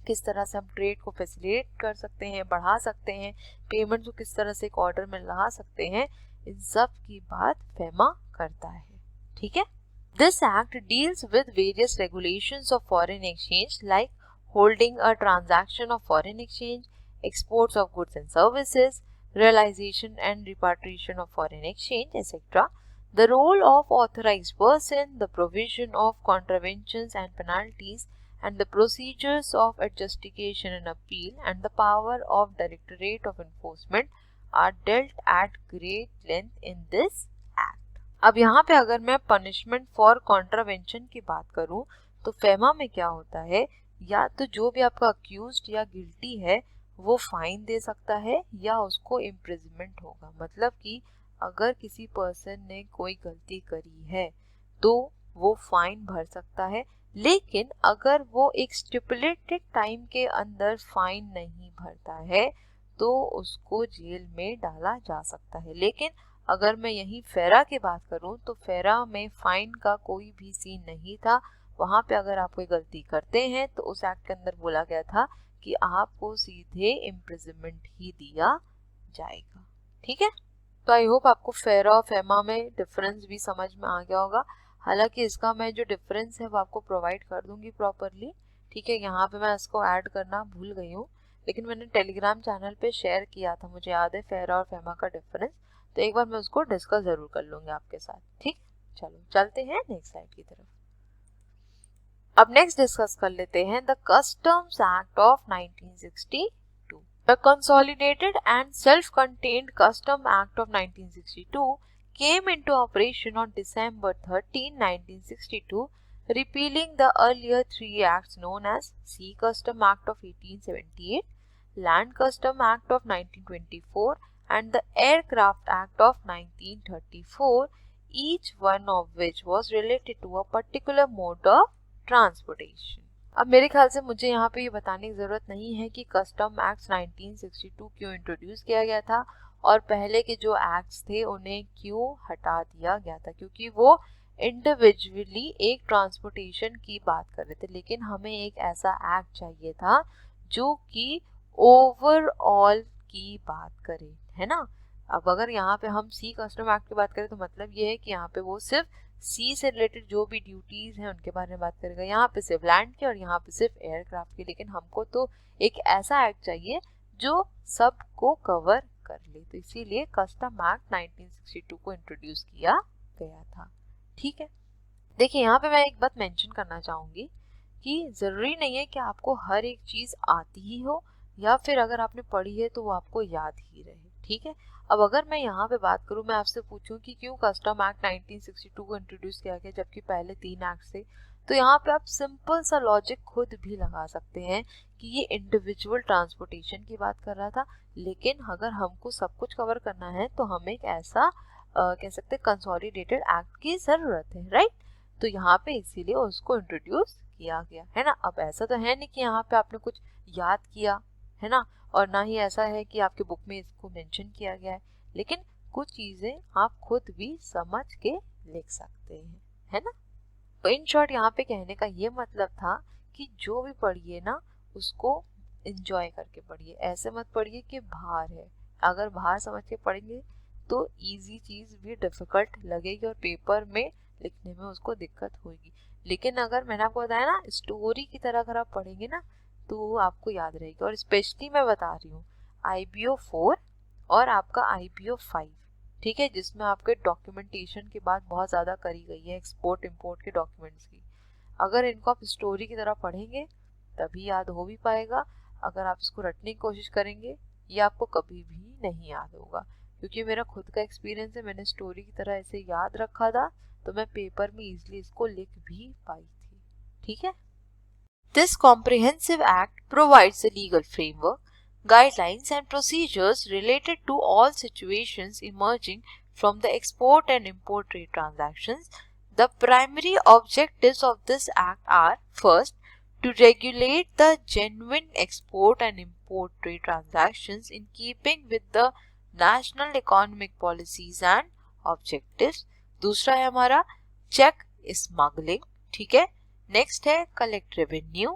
किस तरह से हम ट्रेड को फैसिलिटेट कर सकते हैं, बढ़ा सकते हैं, पेमेंट को किस तरह से एक ऑर्डर में ला सकते हैं, इन सब की बात फेमा करता है। ठीक है। This act deals with various regulations of foreign exchange like holding a transaction of foreign exchange, exports of goods and services, realization and repatriation of foreign exchange, etc. The role of authorized person, the provision of contraventions and penalties, and the procedures of adjudication and appeal, and the power of Directorate of Enforcement are dealt at great length in this act. अब यहाँ पे अगर मैं punishment for contravention की बात करूँ तो FEMA में क्या होता है, या तो जो भी आपका अक्यूज्ड या गिल्टी है वो फाइन दे सकता है या उसको इम्प्रिजनमेंट होगा। मतलब कि अगर किसी पर्सन ने कोई गलती करी है तो वो फाइन भर सकता है, लेकिन अगर वो एक स्टिपुलेटेड टाइम के अंदर फाइन नहीं भरता है तो उसको जेल में डाला जा सकता है। लेकिन अगर मैं यही फेरा की बात करूं तो फेरा में फाइन का कोई भी सीन नहीं था। वहां पे अगर आप कोई गलती करते हैं तो उस एक्ट के अंदर बोला गया था कि आपको सीधे इम्प्रिजनमेंट ही दिया जाएगा। ठीक है। तो आई होप आपको फेरा और फेमा में डिफरेंस भी समझ में आ गया होगा। हालांकि इसका मैं जो डिफरेंस है वो आपको प्रोवाइड कर दूंगी प्रॉपरली। ठीक है। यहाँ पे मैं इसको ऐड करना भूल गई हूँ, लेकिन मैंने टेलीग्राम चैनल पे शेयर किया था, मुझे याद है, फेरा और फेमा का डिफरेंस। तो एक बार मैं उसको डिस्कस जरूर कर लूंगी आपके साथ। ठीक, चलो चलते हैं नेक्स्ट स्लाइड की तरफ। अब नेक्स्ट डिस्कस कर लेते हैं the customs act of 1962। The consolidated and self contained custom act of 1962 came into operation on December 13, 1962, repealing the earlier three acts known as Sea Custom Act of 1878, Land Custom Act of 1924, and the Aircraft Act of 1934, each one of which was related to a particular mode of transportation. अब मेरे ख्याल से मुझे यहाँ पे ये बताने की ज़रूरत नहीं है कि कस्टम एक्ट 1962 क्यों इंट्रोड्यूस किया गया था और पहले के जो एक्ट्स थे उन्हें क्यों हटा दिया गया था, क्योंकि वो इंडिविजुअली एक ट्रांसपोर्टेशन की बात कर रहे थे, लेकिन हमें एक ऐसा एक्ट चाहिए था जो कि ओवरऑल की बात करे, है ना। अब अगर यहाँ पे हम सी कस्टम एक्ट की बात करें तो मतलब ये है कि यहाँ पे वो सिर्फ सी से रिलेटेड जो भी ड्यूटीज हैं उनके बारे में बात करेगा, यहाँ पे सिर्फ लैंड की और यहाँ पे सिर्फ एयरक्राफ्ट की। लेकिन हमको तो एक ऐसा एक्ट चाहिए जो सबको कवर कर ले, तो इसीलिए कस्टम एक्ट 1962 को इंट्रोड्यूस किया गया था। ठीक है। देखिए यहाँ पे मैं एक बात मेंशन करना चाहूंगी कि जरूरी नहीं है कि आपको हर एक चीज आती ही हो या फिर अगर आपने पढ़ी है तो वो आपको याद ही रहे। ठीक है। अब अगर मैं यहाँ पे बात करूँ, मैं आपसे पूछूं कि क्यों कस्टम एक्ट 1962 को इंट्रोड्यूस किया गया जबकि पहले 3 एक्ट थे, तो यहाँ पे आप सिंपल सा लॉजिक खुद भी लगा सकते हैं कि ये इंडिविजुअल ट्रांसपोर्टेशन की बात कर रहा था, लेकिन अगर हमको सब कुछ कवर करना है तो हमें एक ऐसा कह सकते हैं कंसोलिडेटेड एक्ट की जरूरत है, राइट। तो यहाँ पे इसीलिए उसको इंट्रोड्यूस किया गया, है ना। अब ऐसा तो है नहीं कि यहाँ पे आपने कुछ याद किया, है ना, और ना ही ऐसा है कि आपके बुक में इसको मेंशन किया गया है, लेकिन कुछ चीजें आप खुद भी समझ के लिख सकते हैं, है ना। तो इन शॉर्ट यहाँ पे कहने का ये मतलब था कि जो भी पढ़िए ना उसको एंजॉय करके पढ़िए, ऐसे मत पढ़िए कि भार है। अगर भार समझ के पढ़ेंगे तो इजी चीज भी डिफिकल्ट लगेगी और पेपर में लिखने में उसको दिक्कत होगी। लेकिन अगर मैंने आपको बताया ना स्टोरी की तरह अगर आप पढ़ेंगे ना तो आपको याद रहेगी। और स्पेशली मैं बता रही हूँ IBO 4 और आपका IBO 5, ठीक है, जिसमें आपके डॉक्यूमेंटेशन की बात बहुत ज़्यादा करी गई है, एक्सपोर्ट इम्पोर्ट के डॉक्यूमेंट्स की। अगर इनको आप स्टोरी की तरह पढ़ेंगे तभी याद हो भी पाएगा। अगर आप इसको रटने की कोशिश करेंगे ये आपको कभी भी नहीं याद होगा, क्योंकि मेरा खुद का एक्सपीरियंस है, मैंने स्टोरी की तरह ऐसे याद रखा था तो मैं पेपर में इजीली इसको लिख भी पाई थी। ठीक है। This comprehensive act provides a legal framework, guidelines and procedures related to all situations emerging from the export and import trade transactions. The primary objectives of this act are: first, to regulate the genuine export and import trade transactions in keeping with the national economic policies and objectives. दूसरा है हमारा check smuggling, ठीक है. Next है collect revenue,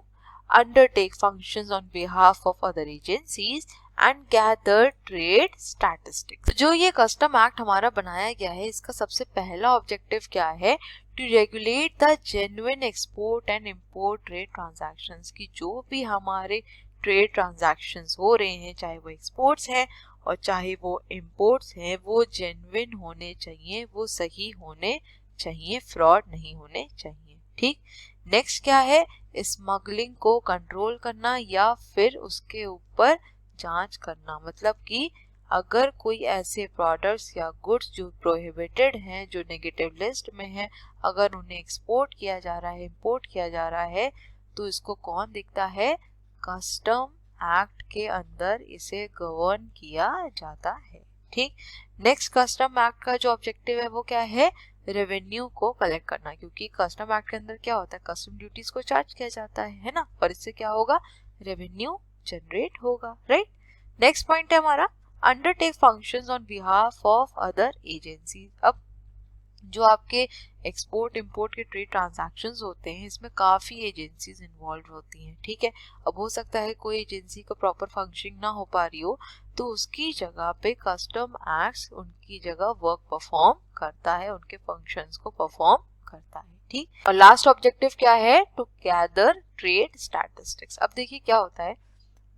undertake functions on behalf of other agencies and gather trade statistics. जो ये custom act हमारा बनाया गया है, इसका सबसे पहला ऑब्जेक्टिव क्या है? To regulate the genuine export and import trade transactions, की जो भी हमारे ट्रेड ट्रांजैक्शंस हो रहे हैं, चाहे वो एक्सपोर्ट्स हैं और चाहे वो इम्पोर्ट्स हैं, वो जेन्युइन होने चाहिए, वो सही होने चाहिए, फ्रॉड नहीं होने चाहिए, ठीक. नेक्स्ट क्या है? स्मगलिंग को कंट्रोल करना या फिर उसके ऊपर जांच करना. मतलब कि अगर कोई ऐसे प्रोडक्ट्स या गुड्स जो प्रोहिबिटेड हैं, जो नेगेटिव लिस्ट में हैं, अगर उन्हें एक्सपोर्ट किया जा रहा है, इंपोर्ट किया जा रहा है, तो इसको कौन देखता है? कस्टम एक्ट के अंदर इसे गवर्न किया जाता है, ठीक. नेक्स्ट कस्टम एक्ट का जो ऑब्जेक्टिव है वो क्या है? रेवेन्यू को कलेक्ट करना, क्योंकि कस्टम एक्ट के अंदर क्या होता है? कस्टम ड्यूटीज को चार्ज किया जाता है ना, और इससे क्या होगा? रेवेन्यू जनरेट होगा, राइट. नेक्स्ट पॉइंट है हमारा undertake functions on behalf of other agencies. अब जो आपके एक्सपोर्ट इंपोर्ट के ट्रेड ट्रांजैक्शंस होते हैं, इसमें काफी एजेंसीज इन्वॉल्व होती हैं, ठीक है. अब हो सकता है कोई एजेंसी का प्रॉपर फंक्शनिंग ना हो पा रही हो, तो उसकी जगह पे कस्टम एक्ट उनकी जगह वर्क परफॉर्म करता है, उनके फंक्शंस को परफॉर्म करता है, ठीक. और लास्ट ऑब्जेक्टिव क्या है? To gather trade statistics. अब देखिए क्या होता है,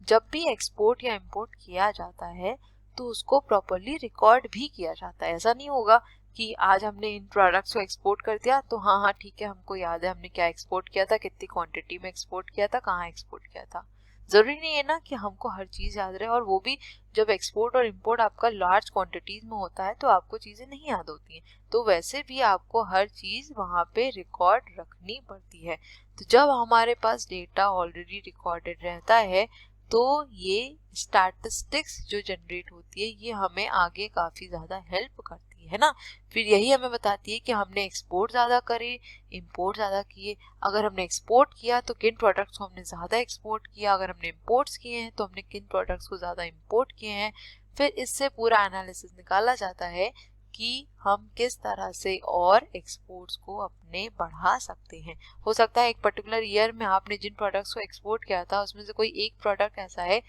जब भी एक्सपोर्ट या इंपोर्ट किया जाता है तो उसको प्रॉपर्ली रिकॉर्ड भी किया जाता है. ऐसा नहीं होगा कि आज हमने इन प्रोडक्ट्स को एक्सपोर्ट कर दिया तो हाँ ठीक है, हमको याद है हमने क्या एक्सपोर्ट किया था, कितनी क्वांटिटी में एक्सपोर्ट किया था, कहाँ एक्सपोर्ट किया था. जरूरी नहीं है ना कि हमको हर चीज याद रहे, और वो भी जब एक्सपोर्ट और इंपोर्ट आपका लार्ज क्वांटिटीज में होता है तो आपको चीजें नहीं याद होती हैं. तो वैसे भी आपको हर चीज वहां पे रिकॉर्ड रखनी पड़ती है. तो जब हमारे पास डेटा ऑलरेडी रिकॉर्डेड रहता है तो ये स्टैटिस्टिक्स जो जनरेट होती है, ये हमें आगे काफी ज्यादा हेल्प करती है ना. फिर यही हमें बताती है कि हमने एक्सपोर्ट ज्यादा करे, इंपोर्ट ज्यादा किए. अगर हमने एक्सपोर्ट किया तो किन प्रोडक्ट्स को हमने ज्यादा एक्सपोर्ट किया, अगर हमने इंपोर्ट्स किए हैं तो हमने किन प्रोडक्ट्स को ज्यादा इंपोर्ट किए हैं. फिर इससे पूरा एनालिसिस निकाला जाता है कि हम किस तरह से और एक्सपोर्ट्स को अपने बढ़ा सकते हैं. हो सकता है एक पर्टिकुलर ईयर में आपने जिन प्रोडक्ट्स को एक्सपोर्ट किया था उसमें से कोई एक प्रोडक्ट ऐसा है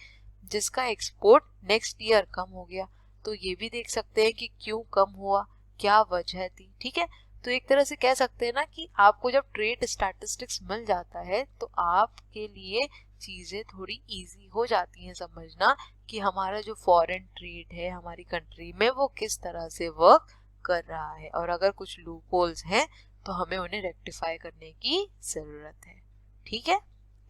जिसका एक्सपोर्ट नेक्स्ट ईयर कम हो गया, तो ये भी देख सकते हैं कि क्यों कम हुआ, क्या वजह थी, ठीक है. तो एक तरह से कह सकते हैं ना कि आपको जब ट्रेड स्टैटिस्टिक्स मिल जाता है तो आपके लिए चीजें थोड़ी इजी हो जाती हैं समझना कि हमारा जो फॉरेन ट्रेड है हमारी कंट्री में वो किस तरह से वर्क कर रहा है, और अगर कुछ लूप होल्स हैं तो हमें उन्हें रेक्टिफाई करने की जरूरत है, ठीक है.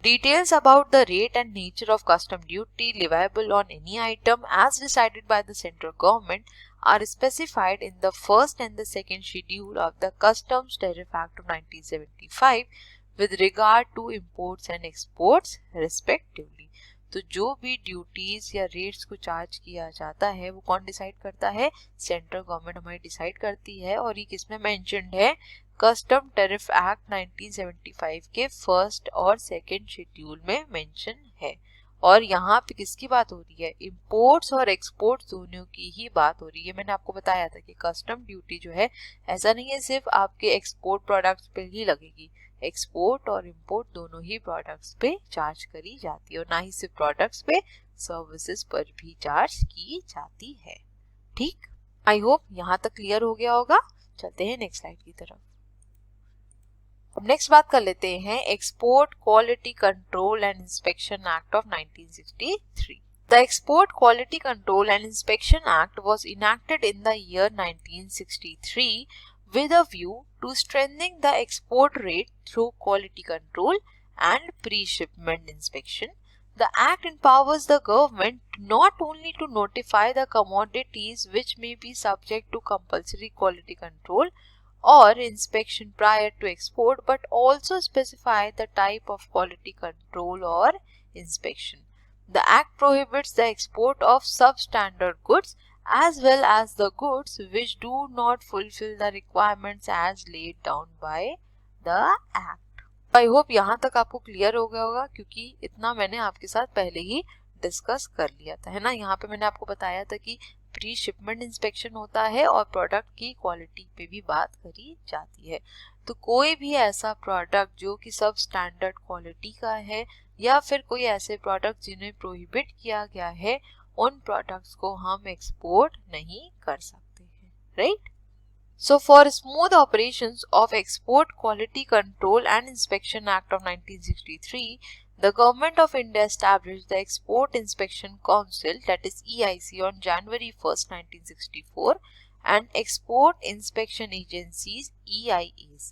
Details about the rate and nature of custom duty leviable on any item as decided by the central government are specified in the first and the second schedule of the Customs Tariff Act of 1975 with regard to imports and exports respectively. तो जो भी duties या rates को charge किया जाता है वो कौन डिसाइड करता है? सेंट्रल गवर्नमेंट हमारी डिसाइड करती है, और ये किसमें मेंशन्ड है? कस्टम टैरिफ एक्ट 1975 के फर्स्ट और सेकंड शेड्यूल में मेंशन है. और यहाँ पे किसकी बात हो रही है? इंपोर्ट्स और एक्सपोर्ट्स दोनों की ही बात हो रही है. मैंने आपको बताया था कि कस्टम ड्यूटी जो है ऐसा नहीं है सिर्फ आपके एक्सपोर्ट प्रोडक्ट्स पे ही लगेगी, एक्सपोर्ट और इंपोर्ट दोनों ही प्रोडक्ट्स पे चार्ज करी जाती है, और ना ही सिर्फ प्रोडक्ट्स पे, सर्विसेज पर भी चार्ज की जाती है, ठीक. आई होप यहाँ तक क्लियर हो गया होगा. चलते हैं नेक्स्ट स्लाइड की तरफ. अब नेक्स्ट बात कर लेते हैं export quality control and inspection act of 1963. The Export Quality Control and Inspection Act was enacted in the year 1963 with a view to strengthening the export rate through quality control and pre-shipment inspection. The act empowers the government not only to notify the commodities which may be subject to compulsory quality control or inspection prior to export, but also specify the type of quality control or inspection. The act prohibits the export of substandard goods as well as the goods which do not fulfill the requirements as laid down by the act. I hope यहाँ तक आपको clear हो गया होगा, क्योंकि इतना मैंने आपके साथ पहले ही डिस्कस कर लिया था, है ना। यहाँ पे मैंने आपको बताया था कि प्री शिपमेंट इंस्पेक्शन होता है और प्रोडक्ट की क्वालिटी पे भी बात करी जाती है। तो कोई भी ऐसा प्रोडक्ट जो कि सब स्टैंडर्ड क्वालिटी का है या फिर कोई ऐसे प्रोडक्ट जिन्हें प्रोहिबिट किया गया है, उन प्रोडक्ट्स को हम एक्सपोर्ट नहीं कर सकते हैं, right. So for smooth operations of Export Quality Control and Inspection Act of 1963, the Government of India established the Export Inspection Council, that is EIC, on January 1st, 1964 and Export Inspection Agencies, EIAs.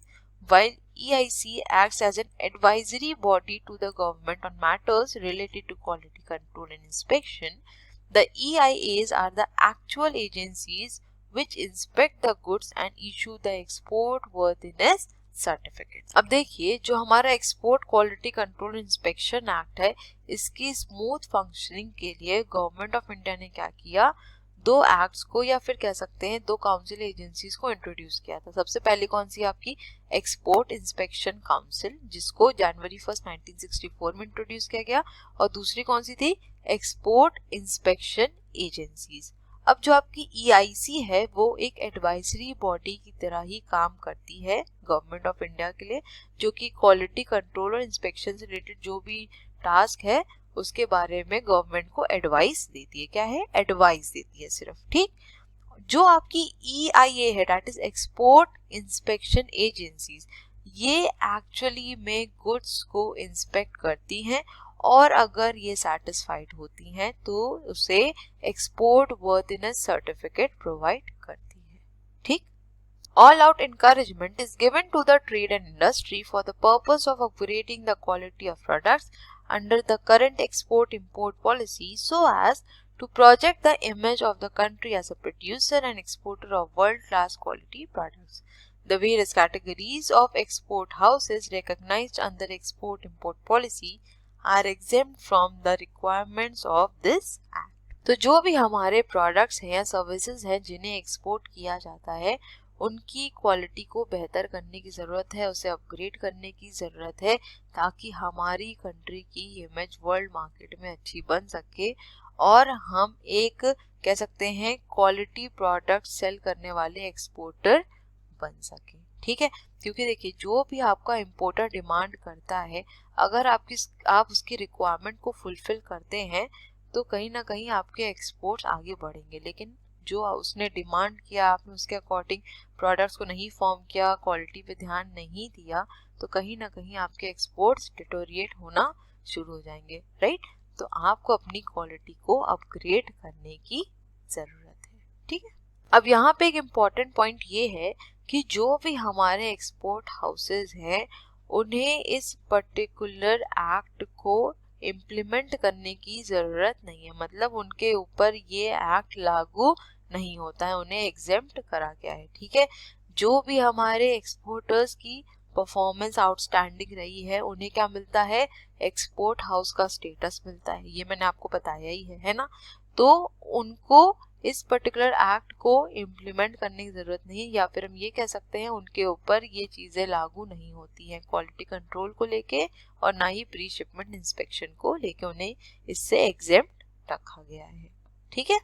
While EIC acts as an advisory body to the government on matters related to quality control and inspection, the EIAs are the actual agencies which inspect the goods and issue the export worthiness certificate। अब देखिए, जो हमारा export quality control inspection act है, इसकी smooth functioning के लिए government of India ने क्या किया, दो एक्ट्स को या फिर कह सकते हैं दो काउंसिल एजेंसीज को इंट्रोड्यूस किया था। सबसे पहले कौन सी आपकी एक्सपोर्ट इंस्पेक्शन काउंसिल, जिसको जनवरी 1st 1964 में इंट्रोड्यूस किया गया, और दूसरी कौन सी थी, एक्सपोर्ट इंस्पेक्शन एजेंसीज। अब जो आपकी EIC है वो एक एडवाइजरी बॉडी की तरह ही काम करती है गवर्नमेंट ऑफ इंडिया के लिए, जो कि क्वालिटी कंट्रोल और इंस्पेक्शन से रिलेटेड जो भी टास्क है उसके बारे में गवर्नमेंट को एडवाइस देती है। क्या है, एडवाइस देती है सिर्फ, ठीक। जो आपकी EIA है, that is export inspection agencies, ये एक्चुअली में गुड्स को इंस्पेक्ट करती हैं और अगर ये सेटिस्फाइड होती हैं तो उसे एक्सपोर्ट वर्थिनेस सर्टिफिकेट प्रोवाइड करती है, ठीक। All out encouragement is given to the trade and industry for the purpose of upgrading the quality of products under the current export-import policy so as to project the image of the country as a producer and exporter of world-class quality products. The various categories of export houses recognized under export-import policy are exempt from the requirements of this act. तो जो भी हमारे products हैं या services हैं जिन्हें export किया जाता है, उनकी क्वालिटी को बेहतर करने की ज़रूरत है, उसे अपग्रेड करने की ज़रूरत है, ताकि हमारी कंट्री की इमेज वर्ल्ड मार्केट में अच्छी बन सके और हम एक कह सकते हैं क्वालिटी प्रोडक्ट सेल करने वाले एक्सपोर्टर बन सके, ठीक है। क्योंकि देखिए, जो भी आपका इम्पोर्टर डिमांड करता है, अगर आप उसकी रिक्वायरमेंट को फुलफिल करते हैं तो कहीं ना कहीं आपके एक्सपोर्ट्स आगे बढ़ेंगे। लेकिन जो उसने डिमांड किया, आपने उसके अकॉर्डिंग प्रोडक्ट्स को नहीं फॉर्म किया, क्वालिटी पे ध्यान नहीं दिया, तो कहीं ना कहीं आपके एक्सपोर्ट्स डिटोरिएट होना शुरू हो जाएंगे, राइट। तो आपको अपनी क्वालिटी को अपग्रेड करने की जरूरत है, ठीक है। अब यहाँ पे एक इम्पॉर्टेंट पॉइंट ये है कि जो भी हमारे एक्सपोर्ट हाउसेज हैं, उन्हें इस पर्टिकुलर एक्ट को इम्प्लीमेंट करने की ज़रूरत नहीं है, मतलब उनके ऊपर ये एक्ट लागू नहीं होता है, उन्हें एग्जेम्प्ट करा गया है, ठीक है। जो भी हमारे एक्सपोर्टर्स की परफॉर्मेंस आउटस्टैंडिंग रही है, उन्हें क्या मिलता है, एक्सपोर्ट हाउस का स्टेटस मिलता है, ये मैंने आपको बताया ही है ना। तो उनको इस पर्टिकुलर एक्ट को इम्प्लीमेंट करने की ज़रूरत नहीं है, या फिर हम ये कह सकते हैं उनके ऊपर ये चीज़ें लागू नहीं होती हैं क्वालिटी कंट्रोल को लेके, और ना ही प्री शिपमेंट इंस्पेक्शन को लेके उन्हें इससे एग्जेम्प्ट रखा गया है, ठीक है।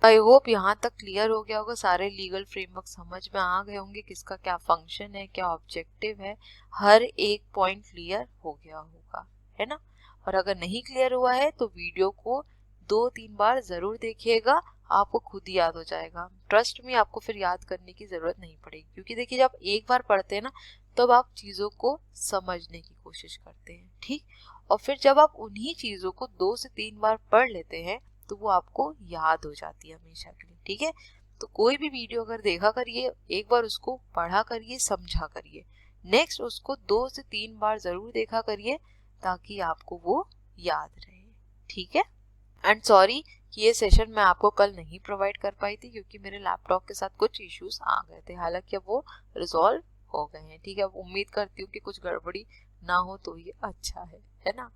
आई होप यहाँ तक क्लियर हो गया होगा, सारे लीगल फ्रेमवर्क समझ में आ गए होंगे, किसका क्या फंक्शन है, क्या ऑब्जेक्टिव है, हर एक पॉइंट क्लियर हो गया होगा, है ना। और अगर नहीं क्लियर हुआ है तो वीडियो को 2-3 बार जरूर देखिएगा, आपको खुद ही याद हो जाएगा। ट्रस्ट में आपको फिर याद करने की जरूरत नहीं पड़ेगी, क्योंकि देखिए जब एक बार पढ़ते हैं ना, तब आप चीज़ों को समझने की कोशिश करते हैं, ठीक। और फिर जब आप उन्हीं चीज़ों को 2 से 3 बार पढ़ लेते हैं तो वो आपको याद हो जाती है हमेशा के लिए, ठीक है। तो कोई भी वीडियो अगर देखा करिए, एक बार उसको पढ़ा करिए, समझा करिए, नेक्स्ट उसको 2 से 3 बार जरूर देखा करिए, ताकि आपको वो याद रहे, ठीक है। एंड सॉरी कि ये सेशन मैं आपको कल नहीं प्रोवाइड कर पाई थी, क्योंकि मेरे लैपटॉप के साथ कुछ इश्यूज आ गए थे, हालांकि अब वो रिजॉल्व हो गए हैं, ठीक है। अब उम्मीद करती हूँ कि कुछ गड़बड़ी ना हो तो ये अच्छा है ना।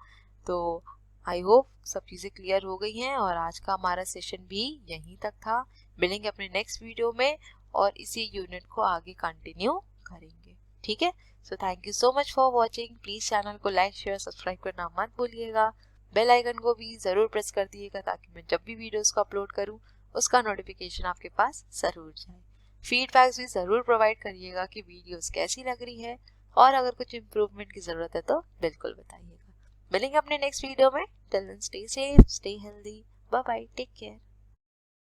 तो आई होप सब चीज़ें क्लियर हो गई हैं, और आज का हमारा सेशन भी यहीं तक था। मिलेंगे अपने नेक्स्ट वीडियो में और इसी यूनिट को आगे कंटिन्यू करेंगे, ठीक है। So thank you so much for watching. Please channel को लाइक शेयर सब्सक्राइब करना मत भूलिएगा। बेल आइकन को भी ज़रूर प्रेस कर दिएगा ताकि मैं जब भी वीडियोस को अपलोड करूं उसका नोटिफिकेशन आपके पास ज़रूर जाए। फीडबैक्स भी ज़रूर प्रोवाइड करिएगा कि वीडियोस कैसी लग रही है, और अगर कुछ इम्प्रूवमेंट की ज़रूरत है तो बिल्कुल बताइएगा। मिलेंगे अपने नेक्स्ट वीडियो में। Till then stay safe, stay healthy, bye bye, take care.